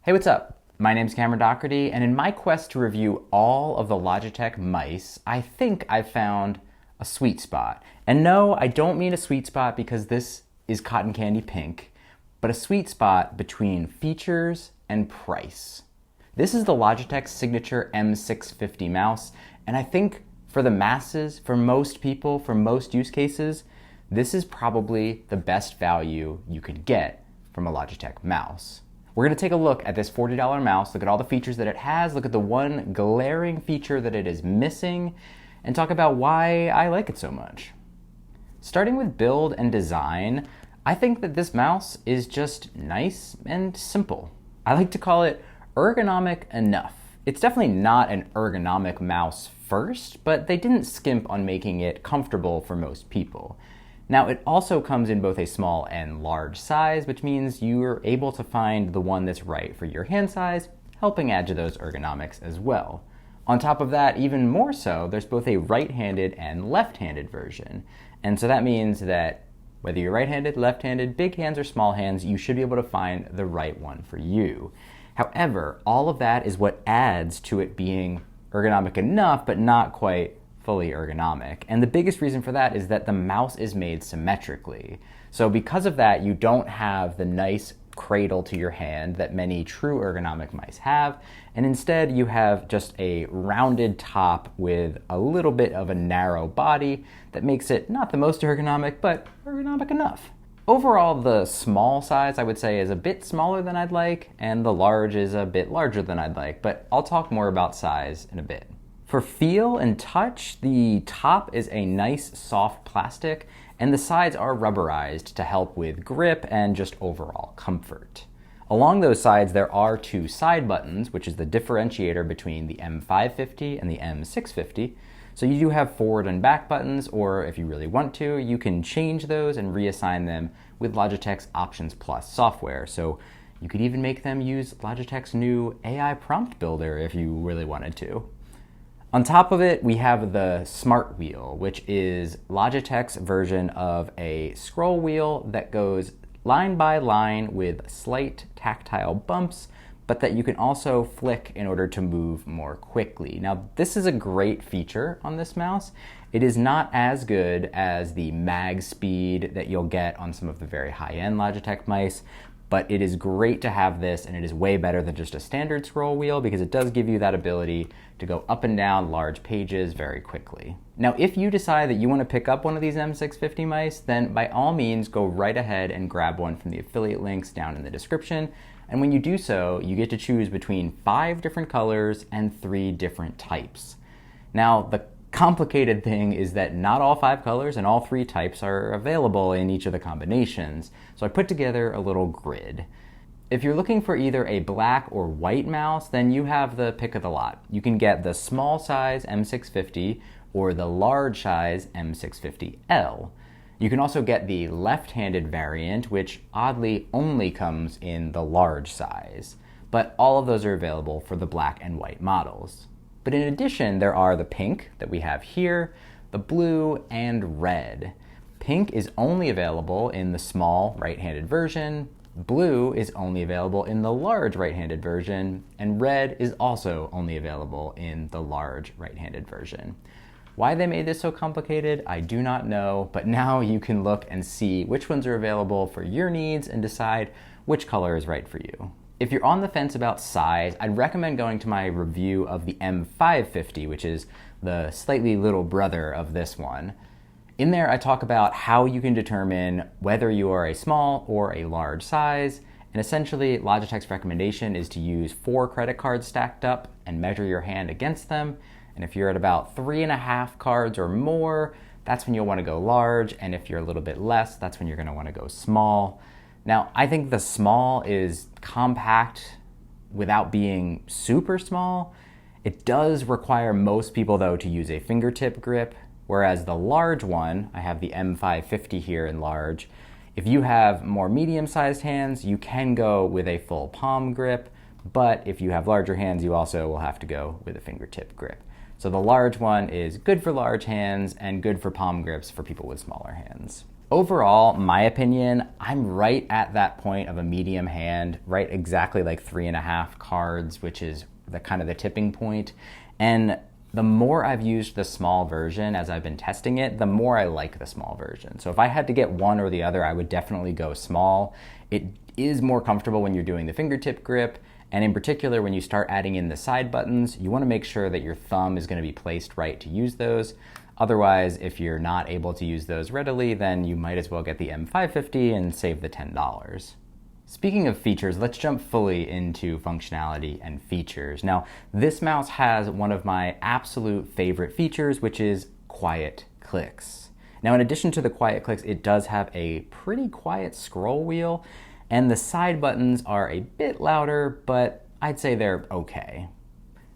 Hey, what's up? My name's Dougherty, and in my quest to review all of the Logitech mice, I think I've found a sweet spot. And no, I don't mean a sweet spot because this is cotton candy pink, but a sweet spot between features and price. This is the Logitech Signature M650 mouse, and I think for the masses, for most people, for most use cases, this is probably the best value you could get from a Logitech mouse. We're going to take a look at this $40 mouse, look at all the features that it has, look at the one glaring feature that it is missing, and talk about why I like it so much. Starting with build and design, I think that this mouse is just nice and simple. I like to call it ergonomic enough. It's definitely not an ergonomic mouse first, but they didn't skimp on making it comfortable for most people. Now, it also comes in both a small and large size, which means you're able to find the one that's right for your hand size, helping add to those ergonomics as well. On top of that, even more so, there's both a right-handed and left-handed version. And so that means that whether you're right-handed, left-handed, big hands, or small hands, you should be able to find the right one for you. However, all of that is what adds to it being ergonomic enough, but not quite fully ergonomic. And the biggest reason for that is that the mouse is made symmetrically. So because of that, you don't have the nice cradle to your hand that many true ergonomic mice have, and instead you have just a rounded top with a little bit of a narrow body that makes it not the most ergonomic, but ergonomic enough. Overall, the small size I would say is a bit smaller than I'd like, and the large is a bit larger than I'd like, but I'll talk more about size in a bit. For feel and touch, the top is a nice soft plastic, and the sides are rubberized to help with grip and just overall comfort. Along those sides, there are two side buttons, which is the differentiator between the M550 and the M650. So you do have forward and back buttons, or if you really want to, you can change those and reassign them with Logitech's Options Plus software. So you could even make them use Logitech's new AI prompt builder if you really wanted to. On top of it, we have the Smartwheel, which is Logitech's version of a scroll wheel that goes line by line with slight tactile bumps, but that you can also flick in order to move more quickly. Now, this is a great feature on this mouse. It is not as good as the mag speed that you'll get on some of the very high-end Logitech mice, but it is great to have this, and it is way better than just a standard scroll wheel because it does give you that ability to go up and down large pages very quickly. Now, if you decide that you want to pick up one of these M650 mice, then by all means go right ahead and grab one from the affiliate links down in the description. And when you do so, you get to choose between 5 different colors and 3 different types. Now, the complicated thing is that not all 5 colors and all 3 types are available in each of the combinations. So I put together a little grid. If you're looking for either a black or white mouse, then you have the pick of the lot. You can get the small size M650 or the large size M650L. You can also get the left-handed variant, which oddly only comes in the large size. But all of those are available for the black and white models. But in addition, there are the pink that we have here, the blue, and red. Pink is only available in the small right-handed version, blue is only available in the large right-handed version, and red is also only available in the large right-handed version. Why they made this so complicated, I do not know, but now you can look and see which ones are available for your needs and decide which color is right for you. If you're on the fence about size, I'd recommend going to my review of the M550, which is the slightly little brother of this one. In there, I talk about how you can determine whether you are a small or a large size, and essentially Logitech's recommendation is to use 4 credit cards stacked up and measure your hand against them. And if you're at about 3.5 cards or more, that's when you'll want to go large, and if you're a little bit less, that's when you're going to want to go small. Now, I think the small is compact without being super small. It does require most people, though, to use a fingertip grip, whereas the large one, I have the M550 here in large, if you have more medium-sized hands, you can go with a full palm grip, but if you have larger hands, you also will have to go with a fingertip grip. So the large one is good for large hands and good for palm grips for people with smaller hands. Overall, my opinion, I'm right at that point of a medium hand, right exactly like 3.5 cards, which is the kind of the tipping point. And the more I've used the small version as I've been testing it, the more I like the small version. So if I had to get one or the other, I would definitely go small. It is more comfortable when you're doing the fingertip grip. And in particular, when you start adding in the side buttons, you want to make sure that your thumb is going to be placed right to use those. Otherwise, if you're not able to use those readily, then you might as well get the M550 and save the $10. Speaking of features, let's jump fully into functionality and features. Now, this mouse has one of my absolute favorite features, which is quiet clicks. Now, in addition to the quiet clicks, it does have a pretty quiet scroll wheel, and the side buttons are a bit louder, but I'd say they're okay.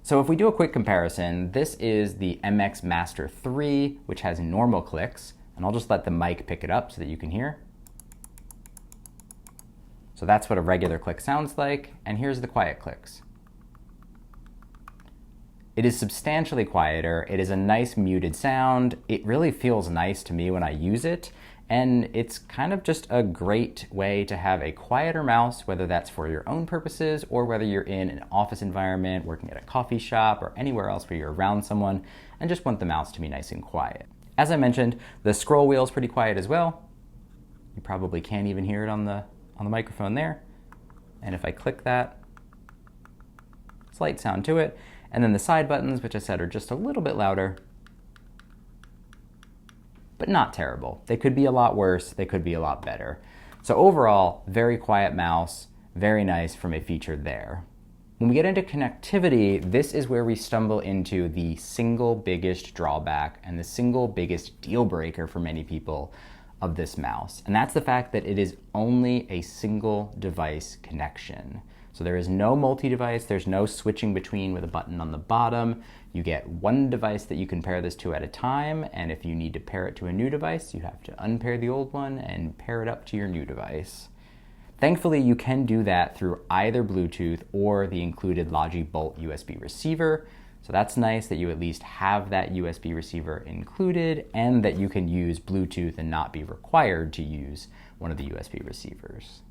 So if we do a quick comparison, this is the MX Master 3, which has normal clicks, and I'll just let the mic pick it up so that you can hear. So that's what a regular click sounds like, and here's the quiet clicks. It is substantially quieter, it is a nice muted sound, it really feels nice to me when I use it, and it's kind of just a great way to have a quieter mouse, whether that's for your own purposes or whether you're in an office environment, working at a coffee shop, or anywhere else where you're around someone and just want the mouse to be nice and quiet. As I mentioned, the scroll wheel is pretty quiet as well. You probably can't even hear it on the microphone there. And if I click that, slight sound to it. And then the side buttons, which I said are just a little bit louder, but not terrible. They could be a lot worse, they could be a lot better. So overall, very quiet mouse, very nice from a feature there. When we get into connectivity, this is where we stumble into the single biggest drawback and the single biggest deal breaker for many people of this mouse. And that's the fact that it is only a single device connection. So there is no multi-device, there's no switching between with a button on the bottom. You get one device that you can pair this to at a time, and if you need to pair it to a new device, you have to unpair the old one and pair it up to your new device. Thankfully, you can do that through either Bluetooth or the included Logi Bolt USB receiver. So that's nice that you at least have that USB receiver included and that you can use Bluetooth and not be required to use one of the USB receivers.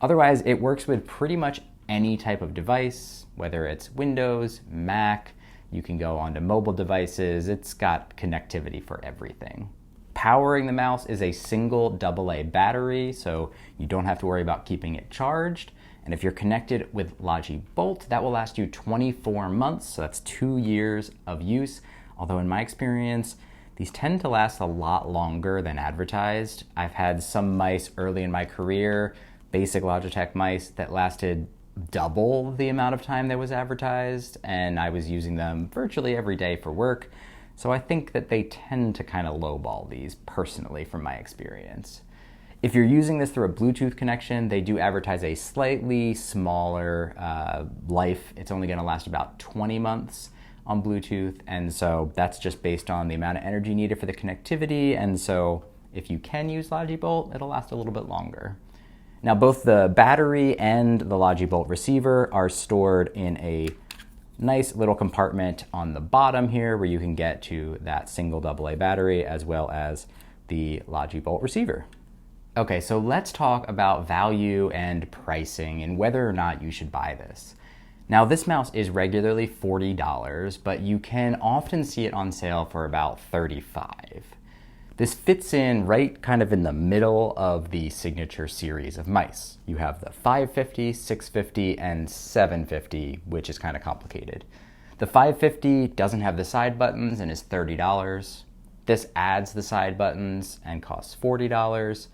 Otherwise, it works with pretty much any type of device, whether it's Windows, Mac, you can go onto mobile devices, it's got connectivity for everything. Powering the mouse is a single AA battery, so you don't have to worry about keeping it charged. And if you're connected with Logi Bolt, that will last you 24 months, so that's 2 years of use. Although in my experience, these tend to last a lot longer than advertised. I've had some mice early in my career, basic Logitech mice, that lasted double the amount of time that was advertised, and I was using them virtually every day for work. So I think that they tend to kind of lowball these personally from my experience. If you're using this through a Bluetooth connection, they do advertise a slightly smaller life. It's only going to last about 20 months on Bluetooth, and so that's just based on the amount of energy needed for the connectivity, and so if you can use Logi Bolt, it'll last a little bit longer. Now, both the battery and the Logi Bolt receiver are stored in a nice little compartment on the bottom here where you can get to that single AA battery as well as the Logi Bolt receiver. Okay, so let's talk about value and pricing and whether or not you should buy this. Now, this mouse is regularly $40, but you can often see it on sale for about $35. This fits in right kind of in the middle of the Signature series of mice. You have the 550, 650, and 750, which is kind of complicated. The 550 doesn't have the side buttons and is $30. This adds the side buttons and costs $40.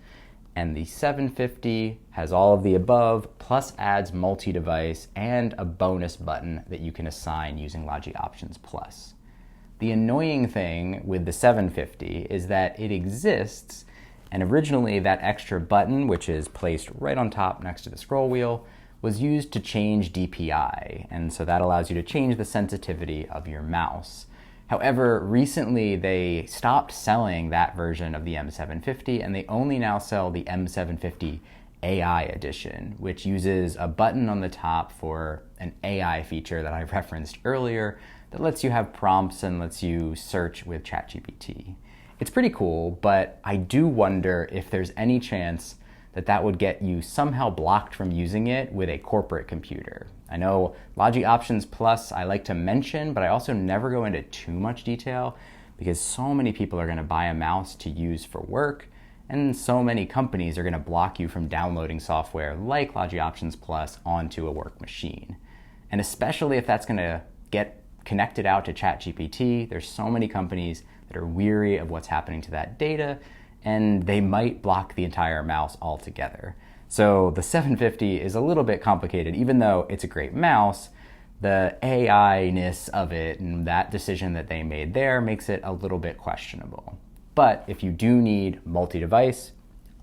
And the 750 has all of the above, plus adds multi-device and a bonus button that you can assign using Logi Options Plus. The annoying thing with the 750 is that it exists, and originally that extra button, which is placed right on top next to the scroll wheel, was used to change DPI, and so that allows you to change the sensitivity of your mouse. However, recently they stopped selling that version of the M750, and they only now sell the M750 AI edition, which uses a button on the top for an AI feature that I referenced earlier that lets you have prompts and lets you search with ChatGPT. It's pretty cool, but I do wonder if there's any chance that that would get you somehow blocked from using it with a corporate computer. I know Logi Options Plus I like to mention, but I also never go into too much detail because so many people are going to buy a mouse to use for work, and so many companies are going to block you from downloading software like Logi Options Plus onto a work machine. And especially if that's going to get connected out to ChatGPT, there's so many companies that are weary of what's happening to that data, and they might block the entire mouse altogether. So the 750 is a little bit complicated. Even though it's a great mouse, the AI-ness of it and that decision that they made there makes it a little bit questionable. But if you do need multi-device,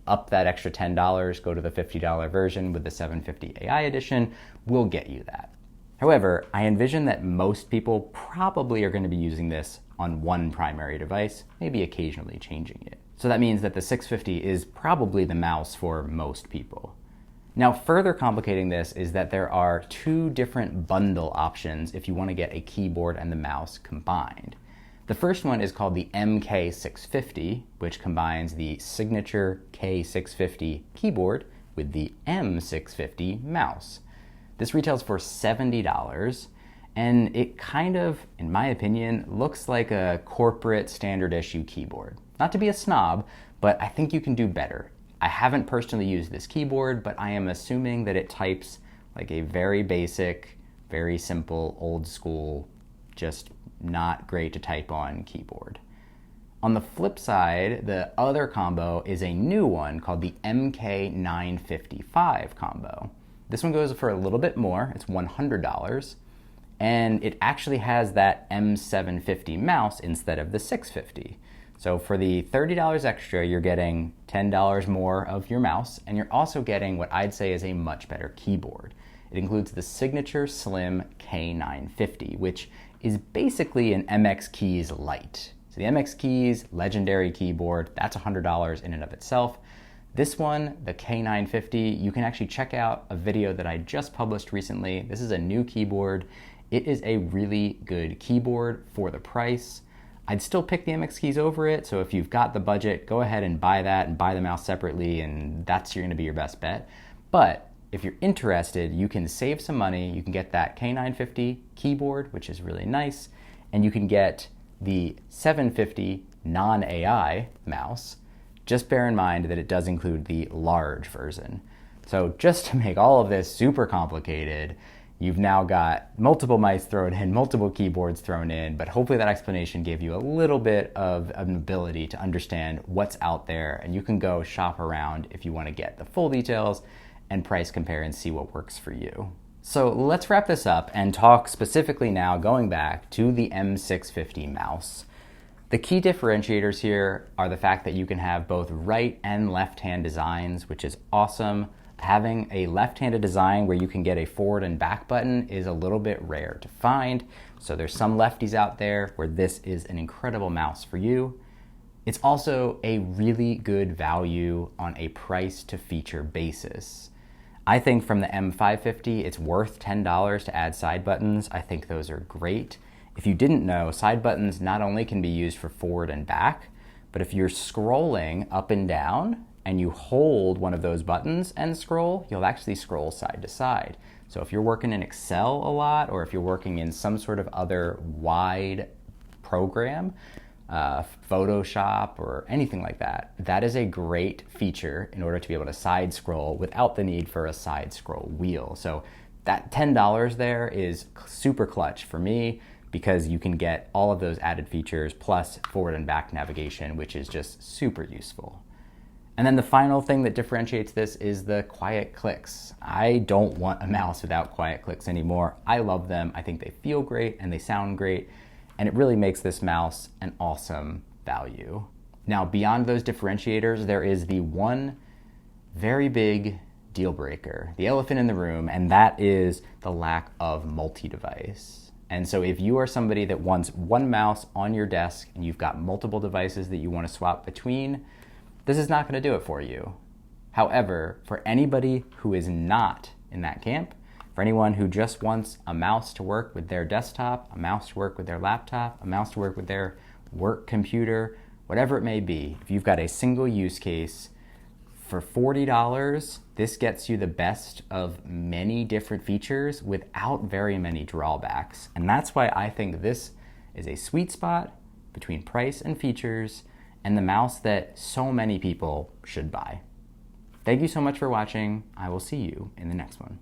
up that extra $10, go to the $50 version with the 750 AI edition, we'll get you that. However, I envision that most people probably are going to be using this on one primary device, maybe occasionally changing it. So that means that the 650 is probably the mouse for most people. Now, further complicating this is that there are two different bundle options if you want to get a keyboard and the mouse combined. The first one is called the MK650, which combines the Signature K650 keyboard with the M650 mouse. This retails for $70, and it kind of, in my opinion, looks like a corporate standard issue keyboard. Not to be a snob, but I think you can do better. I haven't personally used this keyboard, but I am assuming that it types like a very basic, very simple, old school, just not great to type on keyboard. On the flip side, the other combo is a new one called the MK955 combo. This one goes for a little bit more, it's $100, and it actually has that M750 mouse instead of the 650. So for the $30 extra, you're getting $10 more of your mouse, and you're also getting what I'd say is a much better keyboard. It includes the Signature Slim K950, which is basically an MX Keys Lite. So the MX Keys legendary keyboard, that's $100 in and of itself. This one, the K950, you can actually check out a video that I just published recently. This is a new keyboard. It is a really good keyboard for the price. I'd still pick the MX Keys over it, so if you've got the budget, go ahead and buy that and buy the mouse separately, and that's going to be your best bet. But if you're interested, you can save some money. You can get that K950 keyboard, which is really nice, and you can get the 750 non-AI mouse. Just bear in mind that it does include the large version. So just to make all of this super complicated, you've now got multiple mice thrown in, multiple keyboards thrown in, but hopefully that explanation gave you a little bit of an ability to understand what's out there, and you can go shop around if you want to get the full details and price compare and see what works for you. So let's wrap this up and talk specifically now, going back to the M650 mouse. The key differentiators here are the fact that you can have both right and left-hand designs, which is awesome. Having a left-handed design where you can get a forward and back button is a little bit rare to find. So there's some lefties out there where this is an incredible mouse for you. It's also a really good value on a price to feature basis. I think from the M550, it's worth $10 to add side buttons. I think those are great. If you didn't know, side buttons not only can be used for forward and back, but if you're scrolling up and down and you hold one of those buttons and scroll, you'll actually scroll side to side. So if you're working in Excel a lot, or if you're working in some sort of other wide program, Photoshop or anything like that, that is a great feature in order to be able to side scroll without the need for a side scroll wheel. So that $10 there is super clutch for me, because you can get all of those added features plus forward and back navigation, which is just super useful. And then the final thing that differentiates this is the quiet clicks. I don't want a mouse without quiet clicks anymore. I love them. I think they feel great and they sound great, and it really makes this mouse an awesome value. Now, beyond those differentiators, there is the one very big deal breaker, the elephant in the room, and that is the lack of multi-device. And so if you are somebody that wants one mouse on your desk and you've got multiple devices that you want to swap between, this is not going to do it for you. However, for anybody who is not in that camp, for anyone who just wants a mouse to work with their desktop, a mouse to work with their laptop, a mouse to work with their work computer, whatever it may be. If you've got a single use case, for $40, this gets you the best of many different features without very many drawbacks. And that's why I think this is a sweet spot between price and features and the mouse that so many people should buy. Thank you so much for watching. I will see you in the next one.